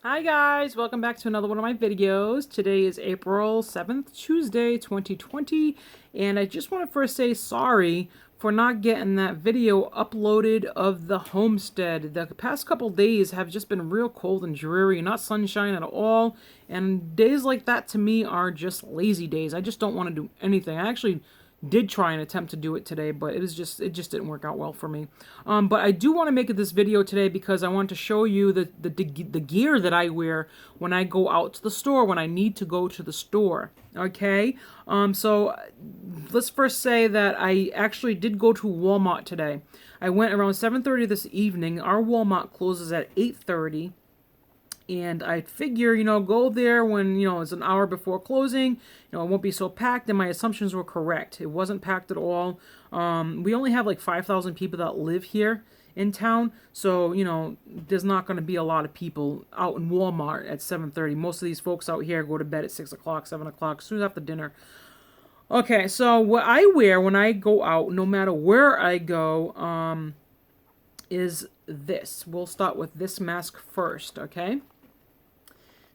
Hi guys, welcome back to another one of my videos. Today is April 7th, Tuesday, 2020, and I just want to first say sorry for not getting that video uploaded of the homestead. The past couple days have just been real cold and dreary, not sunshine at all, and days like that to me are just lazy days. I just don't want to do anything. I actually did try and attempt to do it today, but it just didn't work out well for me. But I do want to make this video today because I want to show you the gear that I wear when I go out to the store, when I need to go to the store. Okay. So let's first say that I actually did go to Walmart today. I went around 7:30 this evening. Our Walmart closes at 8:30. And I figure, go there when, it's an hour before closing. It won't be so packed. And my assumptions were correct. It wasn't packed at all. We only have like 5,000 people that live here in town. So, there's not going to be a lot of people out in Walmart at 7:30. Most of these folks out here go to bed at 6 o'clock, 7 o'clock, soon after dinner. Okay, so what I wear when I go out, no matter where I go, is this. We'll start with this mask first, okay?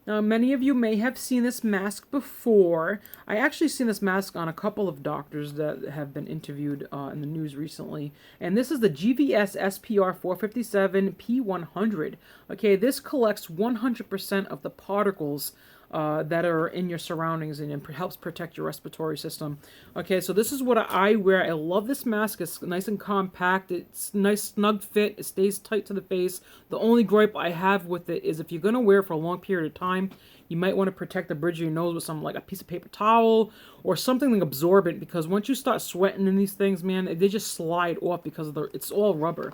Now, many of you may have seen this mask before. I actually seen this mask on a couple of doctors that have been interviewed in the news recently. And this is the GVS SPR 457 P100. Okay, this collects 100% of the particles that are in your surroundings and helps protect your respiratory system. Okay, so this is what I wear. I love this mask. It's nice and compact. It's nice snug fit. It stays tight to the face. The only gripe I have with it is if you're going to wear it for a long period of time, you might want to protect the bridge of your nose with something like a piece of paper towel or something like absorbent, because once you start sweating in these things, man, they just slide off because of it's all rubber.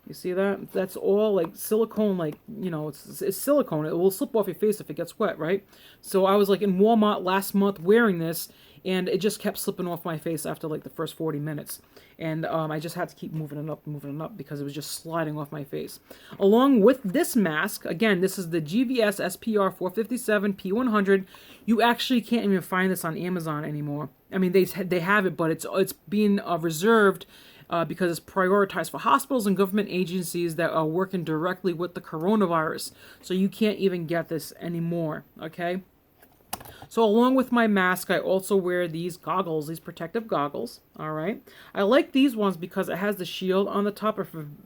You see that? That's all like silicone, like, it's silicone. It will slip off your face if it gets wet, right? So I was like in Walmart last month wearing this, and it just kept slipping off my face after like the first 40 minutes. And I just had to keep moving it up because it was just sliding off my face. Along with this mask, again, this is the GVS SPR 457 P100. You actually can't even find this on Amazon anymore. I mean, they have it, but it's being reserved because it's prioritized for hospitals and government agencies that are working directly with the coronavirus. So you can't even get this anymore, okay? So along with my mask, I also wear these goggles, these protective goggles, all right? I like these ones because it has the shield on the top.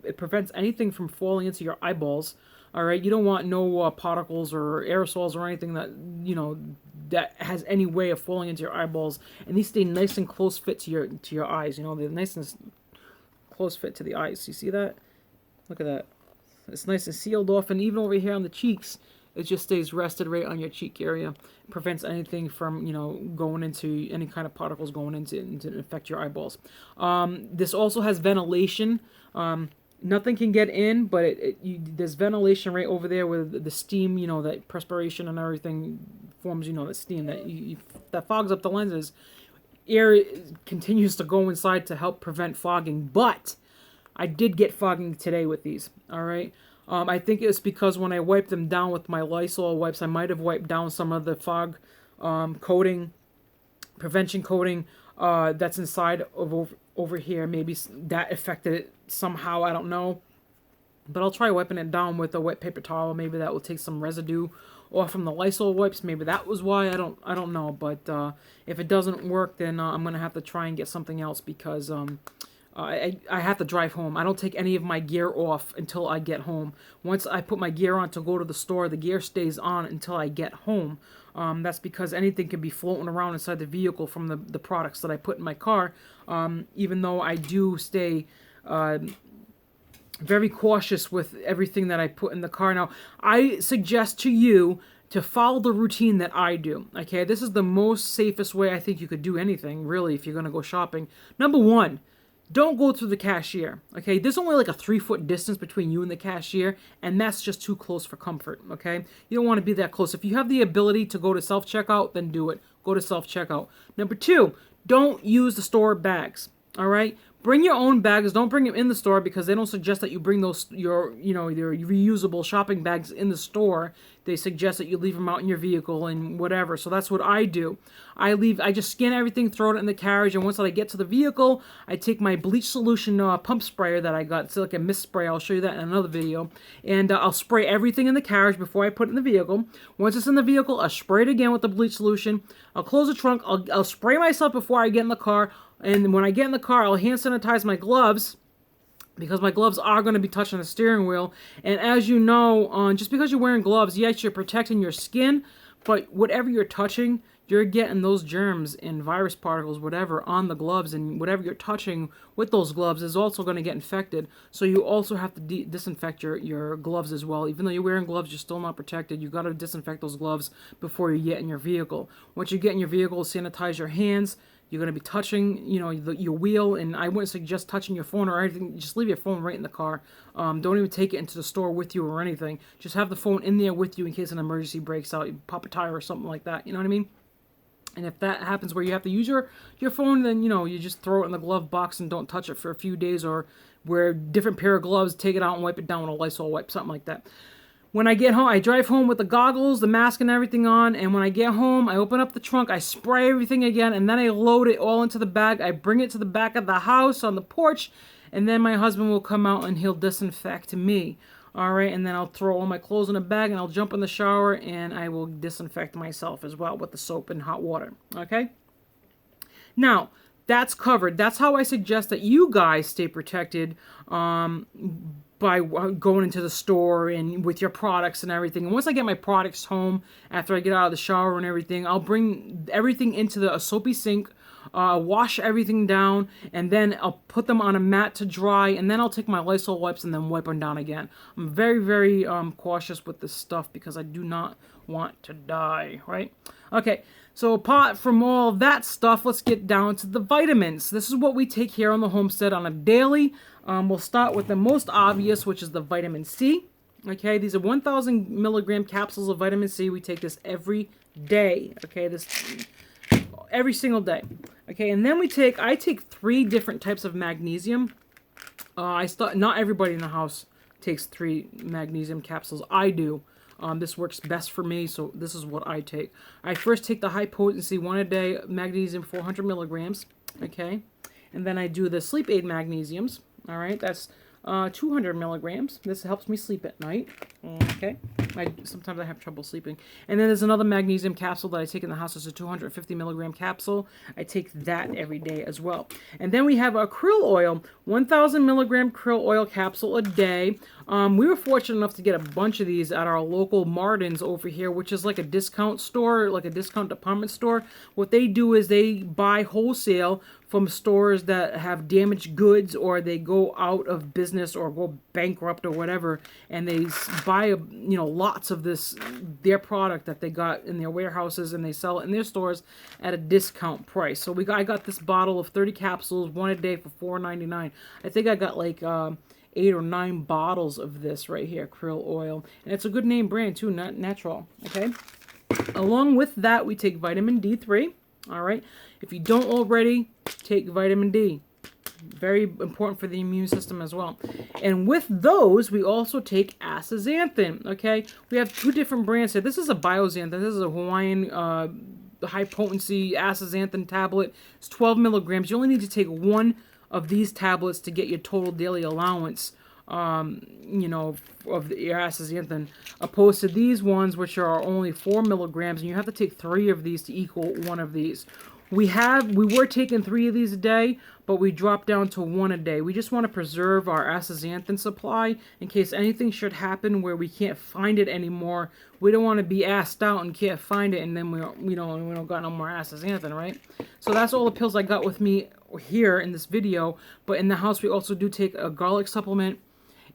It prevents anything from falling into your eyeballs, all right? You don't want no particles or aerosols or anything that, that has any way of falling into your eyeballs. And these stay nice and close fit to your eyes, they're nice and close fit to the eyes. You see that? Look at that. It's nice and sealed off, and even over here on the cheeks, it just stays rested right on your cheek area. It prevents anything from, going into any kind of particles going into to infect your eyeballs. This also has ventilation. Nothing can get in, but there's ventilation right over there with the steam, that perspiration and everything forms, the steam that fogs up the lenses. Air continues to go inside to help prevent fogging, but I did get fogging today with these, all right? I think it's because when I wiped them down with my Lysol wipes, I might have wiped down some of the fog coating, prevention coating that's inside of over here. Maybe that affected it somehow, I don't know. But I'll try wiping it down with a wet paper towel. Maybe that will take some residue off from the Lysol wipes. Maybe that was why. I don't know. But if it doesn't work, then I'm gonna have to try and get something else because I have to drive home. I don't take any of my gear off until I get home. Once I put my gear on to go to the store, the gear stays on until I get home. That's because anything can be floating around inside the vehicle from the products that I put in my car. Even though I do stay very cautious with everything that I put in the car. Now, I suggest to you to follow the routine that I do. Okay, this is the most safest way I think you could do anything, really, if you're going to go shopping. Number one, don't go through the cashier. Okay, there's only like a 3-foot distance between you and the cashier, and that's just too close for comfort. Okay, you don't want to be that close. If you have the ability to go to self-checkout, then do it. Go to self-checkout. Number two, don't use the store bags. All right, Bring your own bags. Don't bring them in the store because they don't suggest that you bring those your reusable shopping bags in the store. They suggest that you leave them out in your vehicle and whatever. So that's what I do. I just scan everything, throw it in the carriage, and once I get to the vehicle, I take my bleach solution pump sprayer that I got. It's like a mist spray. I'll show you that in another video. And I'll spray everything in the carriage before I put it in the vehicle. Once it's in the vehicle, I'll spray it again with the bleach solution. I'll close the trunk. I'll spray myself before I get in the car. And when I get in the car, I'll hand sanitize my gloves because my gloves are going to be touching the steering wheel. And as you know, just because you're wearing gloves, yes, you're protecting your skin, but whatever you're touching, you're getting those germs and virus particles, whatever, on the gloves, and whatever you're touching with those gloves is also going to get infected. So you also have to disinfect your gloves as well. Even though you're wearing gloves, you're still not protected. You've got to disinfect those gloves before you get in your vehicle. Once you get in your vehicle, sanitize your hands. You're going to be touching, your wheel, and I wouldn't suggest touching your phone or anything. Just leave your phone right in the car. Don't even take it into the store with you or anything. Just have the phone in there with you in case an emergency breaks out, you pop a tire or something like that. You know what I mean? And if that happens where you have to use your phone, then, you just throw it in the glove box and don't touch it for a few days, or wear a different pair of gloves, take it out and wipe it down with a Lysol wipe, something like that. When I get home, I drive home with the goggles, the mask, and everything on. And when I get home, I open up the trunk, I spray everything again, and then I load it all into the bag. I bring it to the back of the house on the porch, and then my husband will come out and he'll disinfect me. All right, and then I'll throw all my clothes in a bag, and I'll jump in the shower, and I will disinfect myself as well with the soap and hot water. Okay? Now, that's covered. That's how I suggest that you guys stay protected by going into the store and with your products and everything. And once I get my products home, after I get out of the shower and everything, I'll bring everything into a soapy sink, wash everything down, and then I'll put them on a mat to dry, and then I'll take my Lysol wipes and then wipe them down again. I'm very, very cautious with this stuff because I do not want to die, right? Okay, so apart from all that stuff, let's get down to the vitamins. This is what we take here on the homestead on a daily. We'll start with the most obvious, which is the vitamin C. Okay, these are 1,000 milligram capsules of vitamin C. We take this every day. Okay, this every single day. Okay, and then I take 3 different types of magnesium. Not everybody in the house takes 3 magnesium capsules. I do. This works best for me, so this is what I take. I first take the high potency 1 a day magnesium 400 milligrams. Okay, and then I do the sleep aid magnesiums. All right, that's 200 milligrams. This helps me sleep at night. Okay, sometimes I have trouble sleeping. And then there's another magnesium capsule that I take in the house. It's a 250 milligram capsule. I take that every day as well. And then we have a krill oil, 1,000 milligram krill oil capsule a day. We were fortunate enough to get a bunch of these at our local Martin's over here, which is like a discount store, like a discount department store. What they do is they buy wholesale from stores that have damaged goods, or they go out of business or go bankrupt or whatever, and they buy lots of their product that they got in their warehouses, and they sell it in their stores at a discount price. So I got this bottle of 30 capsules, 1 a day, for $4.99. I think I got like 8 or 9 bottles of this right here, krill oil, and it's a good name brand too, not natural. Okay, along with that, we take vitamin D3. All right, if you don't already, take vitamin D. Very important for the immune system as well. And with those, we also take astaxanthin. Okay, we have 2 different brands here. This is a Bioxanthin. This is a Hawaiian high potency astaxanthin tablet. It's 12 milligrams. You only need to take 1 of these tablets to get your total daily allowance. Of the astaxanthin, opposed to these ones, which are only 4 milligrams, and you have to take 3 of these to equal 1 of these. We were taking 3 of these a day, but we dropped down to 1 a day. We just want to preserve our astaxanthin supply in case anything should happen where we can't find it anymore. We don't want to be assed out and can't find it, and then we don't got no more astaxanthin, right? So that's all the pills I got with me here in this video. But in the house, we also do take a garlic supplement.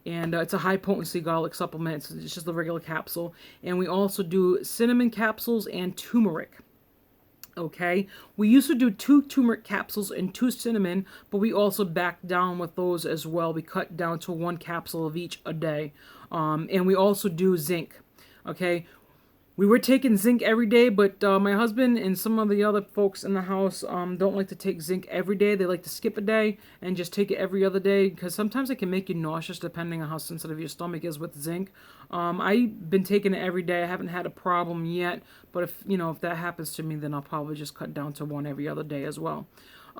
And it's a high-potency garlic supplement. It's just the regular capsule. And we also do cinnamon capsules and turmeric. Okay? We used to do 2 turmeric capsules and 2 cinnamon, but we also backed down with those as well. We cut down to 1 capsule of each a day. And we also do zinc. Okay? We were taking zinc every day, but my husband and some of the other folks in the house don't like to take zinc every day. They like to skip a day and just take it every other day because sometimes it can make you nauseous depending on how sensitive your stomach is with zinc. I've been taking it every day. I haven't had a problem yet, but if that happens to me, then I'll probably just cut down to one every other day as well.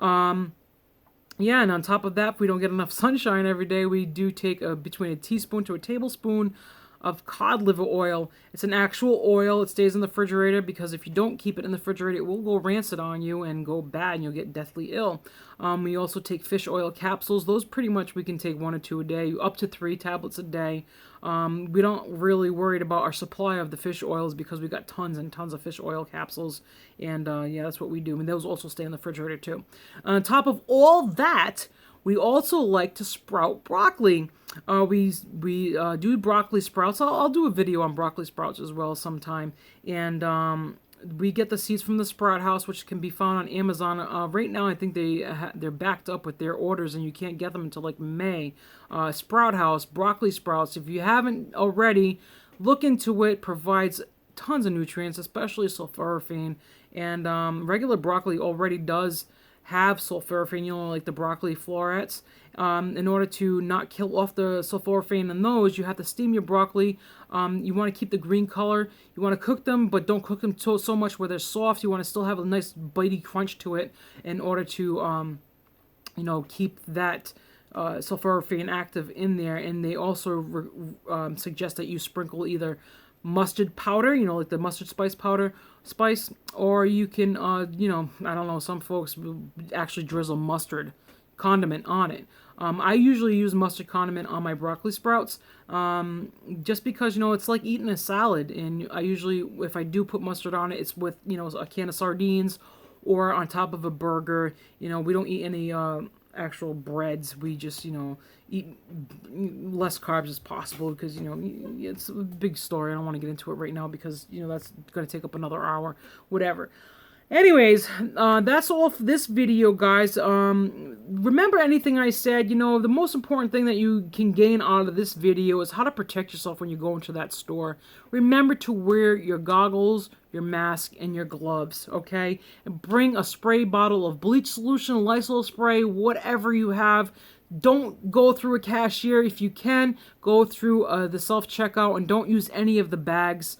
Yeah, and on top of that, if we don't get enough sunshine every day, we do take between a teaspoon to a tablespoon of cod liver oil. It's an actual oil. It stays in the refrigerator because if you don't keep it in the refrigerator, it will go rancid on you and go bad and you'll get deathly ill. We also take fish oil capsules. Those pretty much we can take 1 or 2 a day, up to 3 tablets a day. We don't really worried about our supply of the fish oils because we got tons and tons of fish oil capsules. And yeah, that's what we do. And those also stay in the refrigerator too. On top of all that, we also like to sprout broccoli. We do broccoli sprouts. I'll do a video on broccoli sprouts as well sometime. And we get the seeds from the Sprout House, which can be found on Amazon. Right now, I think they're backed up with their orders, and you can't get them until like May. Sprout House, broccoli sprouts. If you haven't already, look into it. Provides tons of nutrients, especially sulforaphane. And regular broccoli already does have sulforaphane, like the broccoli florets. In order to not kill off the sulforaphane in those, you have to steam your broccoli. You want to keep the green color. You want to cook them, but don't cook them so much where they're soft. You want to still have a nice bitey crunch to it in order to, keep that sulforaphane active in there. And they also suggest that you sprinkle either mustard powder, like the mustard spice or you can, I don't know, some folks actually drizzle mustard condiment on it. I usually use mustard condiment on my broccoli sprouts, just because, it's like eating a salad. And I usually, if I do put mustard on it, it's with, a can of sardines or on top of a burger. We don't eat any actual breads. We just, eat less carbs as possible because, it's a big story. I don't want to get into it right now because, that's going to take up another hour, whatever. Anyways, that's all for this video, guys. Remember anything I said, the most important thing that you can gain out of this video is how to protect yourself when you go into that store. Remember to wear your goggles, your mask, and your gloves, okay? And bring a spray bottle of bleach solution, Lysol spray, whatever you have. Don't go through a cashier. If you can, go through the self-checkout and don't use any of the bags.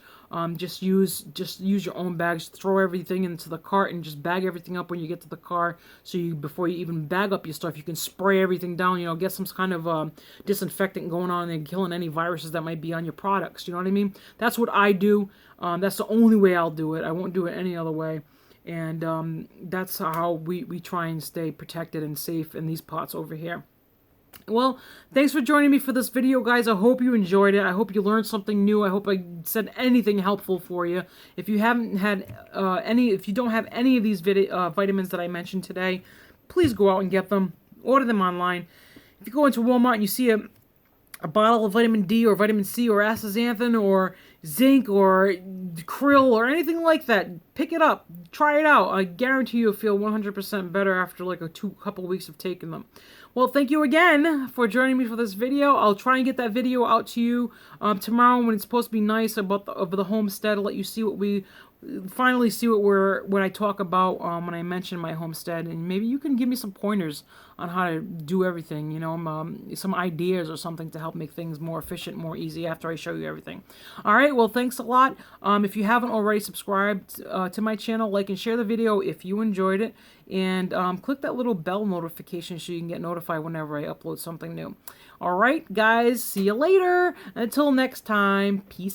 Just use your own bags. Throw everything into the cart and just bag everything up when you get to the car. So before you even bag up your stuff, you can spray everything down. Get some kind of disinfectant going on and killing any viruses that might be on your products. You know what I mean? That's what I do. That's the only way I'll do it. I won't do it any other way. And that's how we try and stay protected and safe in these pots over here. Well, thanks for joining me for this video, guys. I hope you enjoyed it. I hope you learned something new. I hope I said anything helpful for you. If you haven't had if you don't have any of these vitamins that I mentioned today, please go out and get them. Order them online. If you go into Walmart and you see a bottle of vitamin D or vitamin C or astaxanthin or zinc or krill or anything like that, pick it up. Try it out. I guarantee you'll feel 100% better after like a couple weeks of taking them. Well, thank you again for joining me for this video. I'll try and get that video out to you tomorrow when it's supposed to be nice about the homestead. I'll let you see finally see what I talk about when I mention my homestead, and maybe you can give me some pointers on how to do everything, some ideas or something to help make things more efficient, more easy after I show you everything. All right, well, thanks a lot. If you haven't already subscribed to my channel, like and share the video if you enjoyed it, and click that little bell notification so you can get notified whenever I upload something new. All right, guys, see you later. Until next time, peace.